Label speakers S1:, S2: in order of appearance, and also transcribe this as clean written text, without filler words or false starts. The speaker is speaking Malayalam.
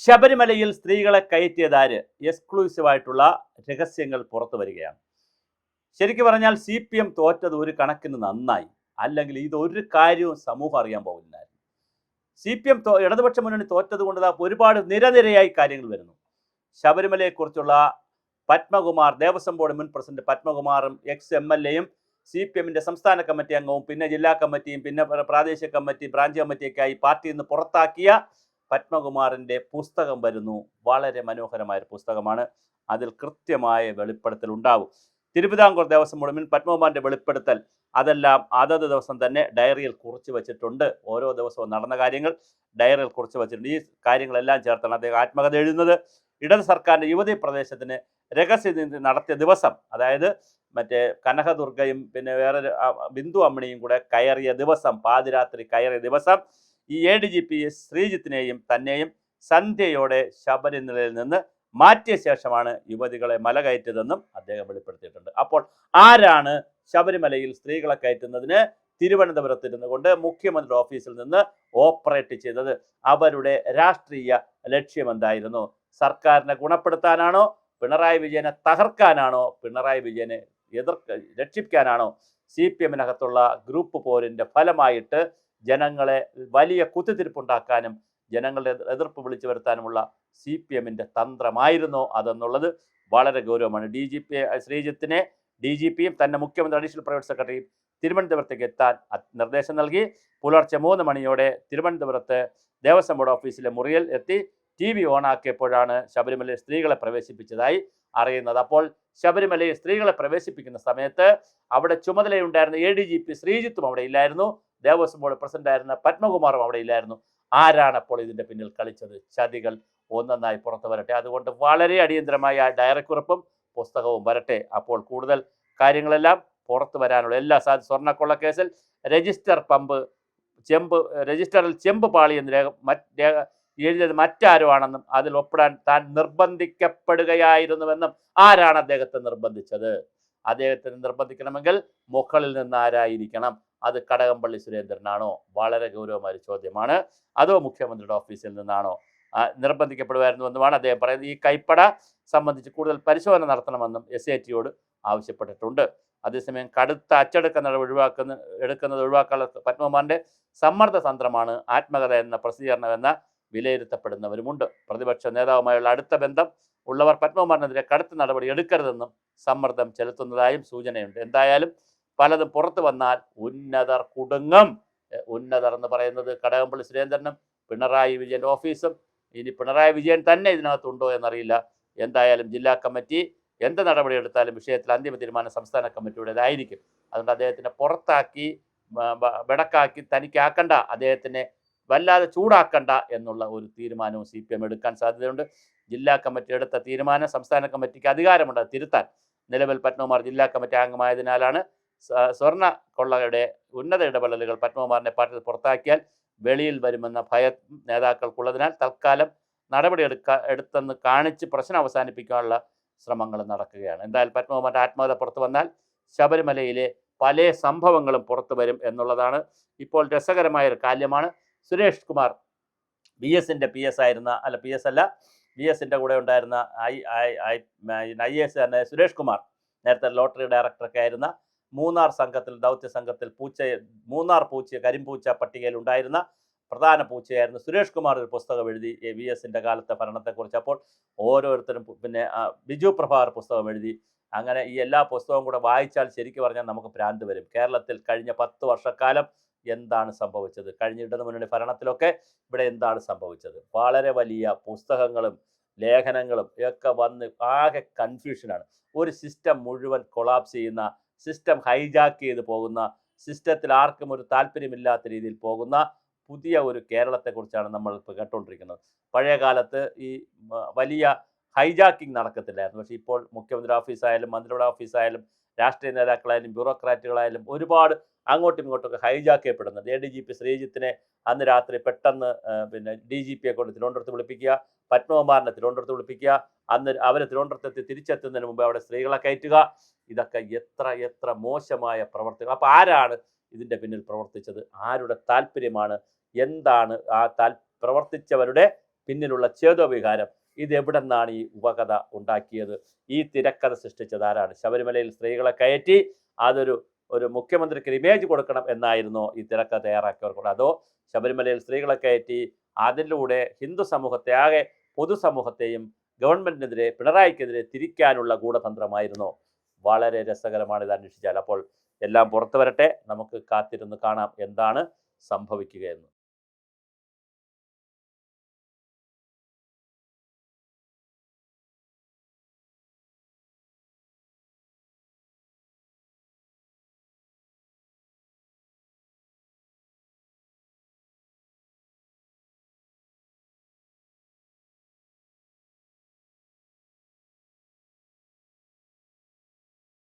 S1: ശബരിമലയിൽ സ്ത്രീകളെ കയറ്റിയതാര്? എക്സ്ക്ലൂസീവായിട്ടുള്ള രഹസ്യങ്ങൾ പുറത്തു വരികയാണ്. ശരിക്കും പറഞ്ഞാൽ CPM തോറ്റത് ഒരു കണക്കിന് നന്നായി. അല്ലെങ്കിൽ ഇതൊരു കാര്യവും സമൂഹം അറിയാൻ പോകുന്നില്ലായിരുന്നു. CPM ഇടതുപക്ഷ മുന്നണി തോറ്റത് കൊണ്ട് ഒരുപാട് നിരനിരയായി കാര്യങ്ങൾ വരുന്നു. ശബരിമലയെക്കുറിച്ചുള്ള പത്മകുമാർ, ദേവസ്വം ബോർഡ് മുൻ പ്രസിഡന്റ് പത്മകുമാറും MLAയും CPMന്റെ സംസ്ഥാന കമ്മിറ്റി അംഗവും പിന്നെ ജില്ലാ കമ്മിറ്റിയും പിന്നെ പ്രാദേശിക കമ്മിറ്റി, ബ്രാഞ്ച് കമ്മിറ്റിയൊക്കെയായി പാർട്ടിയിൽ നിന്ന് പുറത്താക്കിയ പത്മകുമാറിൻ്റെ പുസ്തകം വരുന്നു. വളരെ മനോഹരമായ ഒരു പുസ്തകമാണ്. അതിൽ കൃത്യമായ വെളിപ്പെടുത്തൽ ഉണ്ടാവും. തിരുവിതാംകൂർ ദേവസ്വം ബോർഡ് മുൻ പത്മകുമാറിൻ്റെ വെളിപ്പെടുത്തൽ അതെല്ലാം അതത് ദിവസം തന്നെ ഡയറിയിൽ കുറിച്ച് വെച്ചിട്ടുണ്ട്. ഓരോ ദിവസവും നടന്ന കാര്യങ്ങൾ ഡയറിയിൽ കുറിച്ച് വെച്ചിട്ടുണ്ട്. ഈ കാര്യങ്ങളെല്ലാം ചേർത്താണ് അദ്ദേഹം ആത്മകഥ എഴുതുന്നത്. ഇടത് സർക്കാരിൻ്റെ യുവതി പ്രദേശത്തിന് രഹസ്യനിധി നടത്തിയ ദിവസം, അതായത് മറ്റേ കനകദുർഗയും പിന്നെ വേറൊരു ബിന്ദു അമ്മിണിയും കൂടെ കയറിയ ദിവസം, പാതിരാത്രി കയറിയ ദിവസം ഈ ADGP ശ്രീജിത്തിനെയും തന്നെയും സന്ധ്യയോടെ ശബരിമലയിൽ നിന്ന് മാറ്റിയ ശേഷമാണ് യുവതികളെ മല കയറ്റിയതെന്നും അദ്ദേഹം വെളിപ്പെടുത്തിയിട്ടുണ്ട്. അപ്പോൾ ആരാണ് ശബരിമലയിൽ സ്ത്രീകളെ കയറ്റുന്നതിന് തിരുവനന്തപുരത്തിരുന്നു കൊണ്ട് മുഖ്യമന്ത്രി ഓഫീസിൽ നിന്ന് ഓപ്പറേറ്റ് ചെയ്തത്? അവരുടെ രാഷ്ട്രീയ ലക്ഷ്യം എന്തായിരുന്നു? സർക്കാരിനെ ഗുണപ്പെടുത്താനാണോ? പിണറായി വിജയനെ തകർക്കാനാണോ? പിണറായി വിജയനെ രക്ഷിക്കാനാണോ? CPMനകത്തുള്ള ഗ്രൂപ്പ് പോരിൻ്റെ ഫലമായിട്ട് ജനങ്ങളെ വലിയ കുത്തിത്തിരിപ്പുണ്ടാക്കാനും ജനങ്ങളുടെ എതിർപ്പ് വിളിച്ചു വരുത്താനുമുള്ള CPMന്റെ തന്ത്രമായിരുന്നോ അതെന്നുള്ളത് വളരെ ഗൗരവമാണ്. ശ്രീജിത്തിനെ DGPയും തന്നെ മുഖ്യമന്ത്രി അഡീഷണൽ പ്രൈവറ്റ് സെക്രട്ടറിയും തിരുവനന്തപുരത്തേക്ക് എത്താൻ നിർദ്ദേശം നൽകി. പുലർച്ചെ 3 മണിയോടെ തിരുവനന്തപുരത്ത് ദേവസ്വം ബോർഡ് ഓഫീസിലെ മുറിയിൽ എത്തി TV ഓണാക്കിയപ്പോഴാണ് ശബരിമലയിൽ സ്ത്രീകളെ പ്രവേശിപ്പിച്ചതായി അറിയുന്നത്. അപ്പോൾ ശബരിമലയിൽ സ്ത്രീകളെ പ്രവേശിപ്പിക്കുന്ന സമയത്ത് അവിടെ ചുമതലയുണ്ടായിരുന്ന ADGP ശ്രീജിത്തും അവിടെ ഇല്ലായിരുന്നു. ദേവസ്വം ബോർഡ് പ്രസിഡന്റായിരുന്ന പത്മകുമാറും അവിടെ ഇല്ലായിരുന്നു. ആരാണ് അപ്പോൾ ഇതിൻ്റെ പിന്നിൽ കളിച്ചത്? ചതികൾ ഒന്നൊന്നായി പുറത്തു വരട്ടെ. അതുകൊണ്ട് വളരെ അടിയന്തരമായ ഡയറിക്കുറിപ്പും പുസ്തകവും വരട്ടെ. അപ്പോൾ കൂടുതൽ കാര്യങ്ങളെല്ലാം പുറത്തു വരാനുള്ള എല്ലാ സ്വർണ്ണക്കൊള്ള കേസിൽ രജിസ്റ്ററിൽ ചെമ്പ് പാളി എന്ന് എഴുതിയത് മറ്റാരോ ആണെന്നും അതിൽ ഒപ്പിടാൻ താൻ നിർബന്ധിക്കപ്പെടുകയായിരുന്നുവെന്നും ആരാണ് അദ്ദേഹത്തെ നിർബന്ധിച്ചത്? അദ്ദേഹത്തിന് നിർബന്ധിക്കണമെങ്കിൽ മുകളിൽ നിന്ന് ആരായിരിക്കണം? അത് കടകംപള്ളി സുരേന്ദ്രനാണോ? വളരെ ഗൗരവമായ ചോദ്യമാണ്. അതോ മുഖ്യമന്ത്രിയുടെ ഓഫീസിൽ നിന്നാണോ നിർബന്ധിക്കപ്പെടുമായിരുന്നുവെന്നുമാണ് അദ്ദേഹം പറയുന്നത്. ഈ കൈപ്പട സംബന്ധിച്ച് കൂടുതൽ പരിശോധന നടത്തണമെന്നും SATയോട് ആവശ്യപ്പെട്ടിട്ടുണ്ട്. അതേസമയം കടുത്ത അച്ചടക്ക നടപടി എടുക്കുന്നത് ഒഴിവാക്കാനുള്ള പത്മകുമാറിൻ്റെ സമ്മർദ്ദ തന്ത്രമാണ് ആത്മകഥ എന്ന പ്രസിദ്ധീകരണമെന്ന വിലയിരുത്തപ്പെടുന്നവരുമുണ്ട്. പ്രതിപക്ഷ നേതാവുമായുള്ള അടുത്ത ബന്ധം ഉള്ളവർ പത്മകുമാറിനെതിരെ കടുത്ത നടപടി എടുക്കരുതെന്നും സമ്മർദ്ദം ചെലുത്തുന്നതായും സൂചനയുണ്ട്. എന്തായാലും പലതും പുറത്തു വന്നാൽ ഉന്നതർ കുടുങ്ങും. ഉന്നതർ എന്ന് പറയുന്നത് കടകംപള്ളി സുരേന്ദ്രനും പിണറായി വിജയൻ്റെ ഓഫീസും. ഇനി പിണറായി വിജയൻ തന്നെ ഇതിനകത്തുണ്ടോ എന്നറിയില്ല. എന്തായാലും ജില്ലാ കമ്മിറ്റി എന്ത് നടപടി എടുത്താലും വിഷയത്തിൽ അന്തിമ തീരുമാനം സംസ്ഥാന കമ്മിറ്റിയുടേതായിരിക്കും. അതുകൊണ്ട് അദ്ദേഹത്തിനെ പുറത്താക്കി വെടക്കാക്കി തനിക്കാക്കണ്ട, അദ്ദേഹത്തിനെ വല്ലാതെ ചൂടാക്കണ്ട എന്നുള്ള ഒരു തീരുമാനവും CPM എടുക്കാൻ സാധ്യതയുണ്ട്. ജില്ലാ കമ്മിറ്റി എടുത്ത തീരുമാനം സംസ്ഥാന കമ്മിറ്റിക്ക് അധികാരമുണ്ട് തിരുത്താൻ. നിലവിൽ പത്മകുമാർ ജില്ലാ കമ്മിറ്റി അംഗമായതിനാലാണ് സ്വർണ്ണ കൊള്ളയുടെ ഉന്നത ഇടപെടലുകൾ പത്മകുമാറിനെ പാർട്ടിയിൽ പുറത്താക്കിയാൽ വെളിയിൽ വരുമെന്ന ഭയം നേതാക്കൾക്കുള്ളതിനാൽ തൽക്കാലം നടപടി എടുത്തെന്ന് കാണിച്ച് പ്രശ്നം അവസാനിപ്പിക്കാനുള്ള ശ്രമങ്ങൾ നടക്കുകയാണ്. എന്തായാലും പത്മകുമാറിൻ്റെ ആത്മകഥ പുറത്തു വന്നാൽ ശബരിമലയിലെ പല സംഭവങ്ങളും പുറത്തു വരും എന്നുള്ളതാണ് ഇപ്പോൾ രസകരമായ ഒരു കാര്യമാണ്. സുരേഷ് കുമാർ BSന്റെ PS ആയിരുന്ന, അല്ല PS അല്ല, BSന്റെ കൂടെ ഉണ്ടായിരുന്ന IAS തന്നെ സുരേഷ് കുമാർ, നേരത്തെ ലോട്ടറി ഡയറക്ടറൊക്കെ ആയിരുന്ന മൂന്നാർ സംഘത്തിൽ, ദൗത്യ സംഘത്തിൽ മൂന്നാർ കരിമ്പൂച്ച പട്ടികയിൽ ഉണ്ടായിരുന്ന പ്രധാന പൂച്ചയായിരുന്നു സുരേഷ് കുമാർ. ഒരു പുസ്തകം എഴുതി VSന്റെ കാലത്തെ ഭരണത്തെക്കുറിച്ച്. അപ്പോൾ ഓരോരുത്തരും പിന്നെ ബിജു പ്രഭാകർ പുസ്തകം എഴുതി. അങ്ങനെ ഈ എല്ലാ പുസ്തകവും കൂടെ വായിച്ചാൽ ശരിക്കും പറഞ്ഞാൽ നമുക്ക് ഭ്രാന്ത് വരും. കേരളത്തിൽ കഴിഞ്ഞ 10 വർഷക്കാലം എന്താണ് സംഭവിച്ചത്? കഴിഞ്ഞ ഇടതു മുന്നണി ഭരണത്തിലൊക്കെ ഇവിടെ എന്താണ് സംഭവിച്ചത്? വളരെ വലിയ പുസ്തകങ്ങളും ലേഖനങ്ങളും ഒക്കെ വന്ന് ആകെ കൺഫ്യൂഷനാണ്. ഒരു സിസ്റ്റം മുഴുവൻ കൊളാപ്സ് ചെയ്യുന്ന, സിസ്റ്റം ഹൈജാക്ക് ചെയ്ത് പോകുന്ന, സിസ്റ്റത്തിൽ ആർക്കും ഒരു താല്പര്യമില്ലാത്ത രീതിയിൽ പോകുന്ന പുതിയ ഒരു കേരളത്തെക്കുറിച്ചാണ് നമ്മൾ ഇപ്പോൾ കേട്ടുകൊണ്ടിരിക്കുന്നത്. പഴയ കാലത്ത് ഈ വലിയ ഹൈജാക്കിംഗ് നടക്കത്തില്ലായിരുന്നു. പക്ഷേ ഇപ്പോൾ മുഖ്യമന്ത്രി ഓഫീസായാലും മന്ത്രിയുടെ ഓഫീസായാലും രാഷ്ട്രീയ നേതാക്കളായാലും ബ്യൂറോക്രാറ്റുകളായാലും ഒരുപാട് അങ്ങോട്ടും ഇങ്ങോട്ടൊക്കെ ഹൈജാക്ക് ചെയ്യപ്പെടുന്നത്. ADGP ശ്രീജിത്തിനെ അന്ന് രാത്രി പെട്ടെന്ന് പിന്നെ DGPയെ കൊണ്ട് തിരുവനന്തപുരത്ത് വിളിപ്പിക്കുക, പത്മകുമാറിനെ തിരുവനന്തപുരത്ത് വിളിപ്പിക്കുക, അന്ന് അവരെ തിരുവനന്തപുരത്തെത്തി തിരിച്ചെത്തുന്നതിന് മുമ്പ് അവിടെ സ്ത്രീകളെ കയറ്റുക. ഇതൊക്കെ എത്ര മോശമായ പ്രവർത്തികൾ. അപ്പോൾ ആരാണ് ഇതിൻ്റെ പിന്നിൽ പ്രവർത്തിച്ചത്? ആരുടെ താല്പര്യമാണ്? എന്താണ് ആ പ്രവർത്തിച്ചവരുടെ പിന്നിലുള്ള ചേതോവികാരം, ഇതെവിടെ നിന്നാണ് ഈ ഉപകഥ ഉണ്ടാക്കിയത്? ഈ തിരക്കഥ സൃഷ്ടിച്ചത് ആരാണ്? ശബരിമലയിൽ സ്ത്രീകളെ കയറ്റി ഒരു മുഖ്യമന്ത്രിക്ക് ഒരു ഇമേജ് കൊടുക്കണം എന്നായിരുന്നോ ഈ തിരക്കഥ തയ്യാറാക്കിയവർക്കുള്ള? അതോ ശബരിമലയിൽ സ്ത്രീകളെ കയറ്റി അതിലൂടെ ഹിന്ദു സമൂഹത്തെ ആകെ പൊതുസമൂഹത്തെയും ഗവൺമെന്റിനെതിരെ, പിണറായിക്കെതിരെ തിരിക്കാനുള്ള ഗൂഢതന്ത്രമായിരുന്നോ? വളരെ രസകരമാണ് ഇത് അന്വേഷിച്ചാൽ. അപ്പോൾ എല്ലാം പുറത്തു വരട്ടെ, നമുക്ക് കാത്തിരുന്ന് കാണാം എന്താണ് സംഭവിക്കുകയെന്ന്.